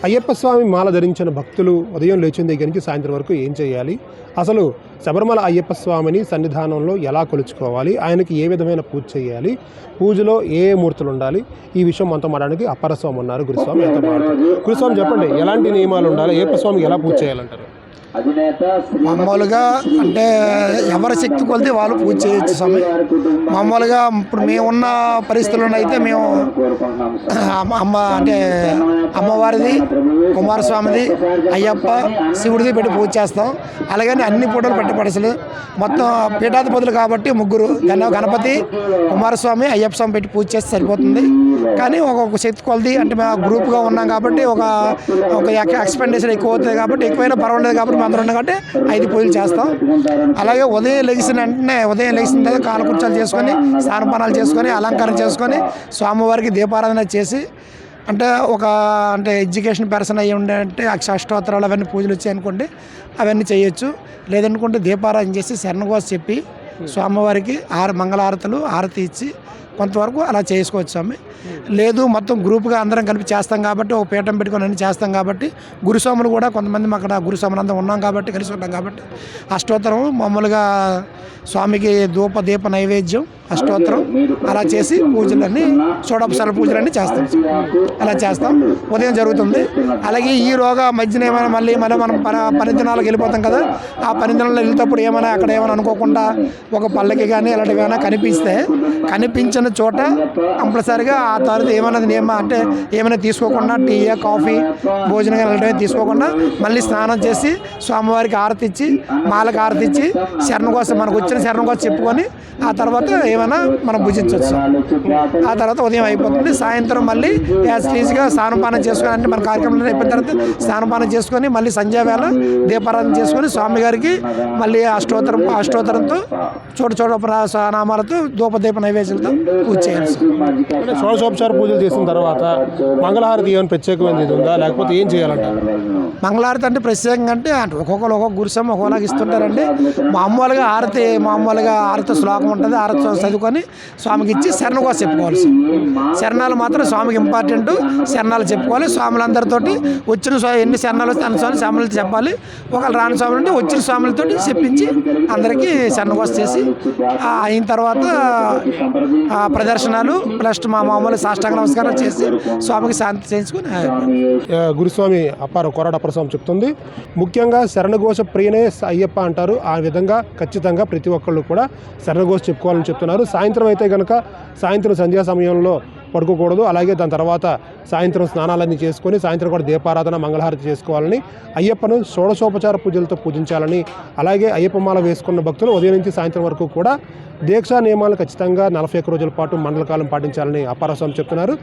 అయ్యప్ప స్వామి మాల ధరించిన భక్తులు ఉదయం లేచిన దగ్గర నుంచి సాయంత్రం వరకు ఏం చేయాలి, అసలు శబరిమల అయ్యప్ప స్వామిని సన్నిధానంలో ఎలా కొలుచుకోవాలి, ఆయనకి ఏ విధమైన పూజ చేయాలి, పూజలో ఏ మూర్తులు ఉండాలి, ఈ విషయం మనతో మాట్లాడడానికి అప్పర స్వామి ఉన్నారు. గురుస్వామి ఎంతో మాట్లాడుతారు. గురుస్వామి చెప్పండి, ఎలాంటి నియమాలు ఉండాలి, అయ్యప్ప స్వామికి ఎలా పూజ చేయాలంటారు? మామూలుగా అంటే ఎవరి శక్తి కొలితే వాళ్ళు పూజ చేయొచ్చు స్వామి. మామూలుగా ఇప్పుడు మేమున్న పరిస్థితుల్లో అయితే మేము అంటే అమ్మవారిది, కుమారస్వామిది, అయ్యప్ప, శివుడిది పెట్టి పూజ చేస్తాం. అలాగని అన్ని పూటలు పెట్టి పడసలు మొత్తం పీఠాధిపతులు కాబట్టి ముగ్గురు గణపతి, కుమారస్వామి, అయ్యప్ప స్వామి పెట్టి పూజ చేస్తే సరిపోతుంది. కానీ ఒక్కొక్క శక్తి కొలది అంటే మేము గ్రూప్గా ఉన్నాం కాబట్టి ఒక ఎక్స్పెండిచర్ ఎక్కువ అవుతుంది కాబట్టి ఎక్కువైనా పర్వాలేదు కాబట్టి అందరూ ఉన్నాం కాబట్టి 5 పూజలు చేస్తాం. అలాగే ఉదయం లెగిసిన వెంటనే తర్వాత కాలకృత్యాలు చేసుకొని స్నానపానాలు చేసుకొని అలంకారం చేసుకొని స్వామివారికి దీపారాధన చేసి అంటే ఎడ్యుకేషన్ పర్సన్ అయ్యి ఉండే అంటే అష్టోత్తరాలు అవన్నీ పూజలు వచ్చాయనుకోండి అవన్నీ చేయొచ్చు. లేదనుకుంటే దీపారాధన చేసి శరణఘోష చెప్పి స్వామివారికి మంగళహారతులు హారతి ఇచ్చి కొంతవరకు అలా చేసుకోవచ్చు స్వామి. లేదు మొత్తం గ్రూప్గా అందరం కలిపి చేస్తాం కాబట్టి ఒక పీఠం పెట్టుకొని అన్నీ చేస్తాం కాబట్టి గురుస్వాములు కూడా కొంతమంది అక్కడ గురుస్వాములు అందరం ఉన్నాం కాబట్టి కలిసి ఉంటాం కాబట్టి అష్టోత్తరం మామూలుగా స్వామికి దీప నైవేద్యం అష్టోత్తరం అలా చేసి పూజలన్నీ షోడోపచార పూజలన్నీ చేస్తాం. అలా చేస్తాం, ఉదయం జరుగుతుంది. అలాగే ఈరోగా మధ్యన ఏమైనా మళ్ళీ మనం పని దినాలకు వెళ్ళిపోతాం కదా, ఆ పని దినాల్లో వెళ్తేప్పుడు ఏమైనా అక్కడ ఏమైనా అనుకోకుండా ఒక పల్లకి కానీ ఇలాంటివి ఏమైనా కనిపించిన చోట కంపల్సరిగా ఆ తర్వాత ఏమైనా తీసుకోకుండా టీ కాఫీ భోజనం కానీ ఇలాంటివి తీసుకోకుండా మళ్ళీ స్నానం చేసి స్వామివారికి హారతి ఇచ్చి మాలకు హారతి ఇచ్చి శరణం కోసం మనకు వచ్చిన శరణం కోసం చెప్పుకొని ఆ తర్వాత ఏమైనా మనం భుజించవచ్చు. ఆ తర్వాత ఉదయం అయిపోతుంది. సాయంత్రం మళ్ళీ యాజ్గా స్నానపానం చేసుకొని అంటే మన కార్యక్రమంలో అయిపోయిన తర్వాత స్నానపానం చేసుకొని మళ్ళీ సంధ్యావేళ దీపారాధన చేసుకొని స్వామివారికి మళ్ళీ అష్టోత్తరంతో చోట నామాలతో ధూపదీప నైవేద్యంతో పూజ చేయాల్సి. షోడశోపచార పూజలు చేసిన తర్వాత మంగళహారతి ఏమైనా ప్రత్యేకమైనది ఉందా, లేకపోతే ఏం చేయాలంట? మంగళహారతి అంటే ప్రత్యేకంగా అంటే ఒక్కొక్క గురుసం ఒక్కొక్కలాగా ఇస్తుంటారండి. మామూలుగా హారతి శ్లోకం ఉంటుంది, హారతి చదువుకొని స్వామికి ఇచ్చి శరణఘోష చెప్పుకోవాల్సి. శరణాలు మాత్రం స్వామికి ఇంపార్టెంట్, శరణాలు చెప్పుకోవాలి. స్వాములందరితోటి వచ్చిన ఎన్ని శరణాలు వస్తే అన్ని స్వాములతో చెప్పాలి. ఒకళ్ళు రాని స్వాములు ఉంటే వచ్చిన స్వాములతో చెప్పించి అందరికీ శరణఘోష చేసి అయిన తర్వాత ప్రదర్శనలు ప్లస్ మామూలు సాష్టాంగ నమస్కారం చేసి స్వామికి శాంతి చేయించుకుని గురుస్వామి కొరాడ అప్పరస్వామి చెప్తుంది. ముఖ్యంగా శరణఘోష ప్రియనే అయ్యప్ప అంటారు. ఆ విధంగా ఖచ్చితంగా ప్రతి ఒక్కళ్ళు కూడా శరణఘోష చెప్పుకోవాలని చెప్తున్నారు. సాయంత్రం అయితే కనుక సాయంత్రం సంధ్యా సమయంలో పడుకోకూడదు. అలాగే దాని తర్వాత సాయంత్రం స్నానాలన్నీ చేసుకొని సాయంత్రం కూడా దీపారాధన మంగళహారతి చేసుకోవాలని, అయ్యప్పను షోడశోపచార పూజలతో పూజించాలని, అలాగే అయ్యప్ప మాల వేసుకున్న భక్తులు ఉదయం నుంచి సాయంత్రం వరకు కూడా దీక్షా నియమాలు ఖచ్చితంగా 41 రోజుల పాటు మండల కాలం పాటించాలని అప్పారస్వామి చెప్తున్నారు.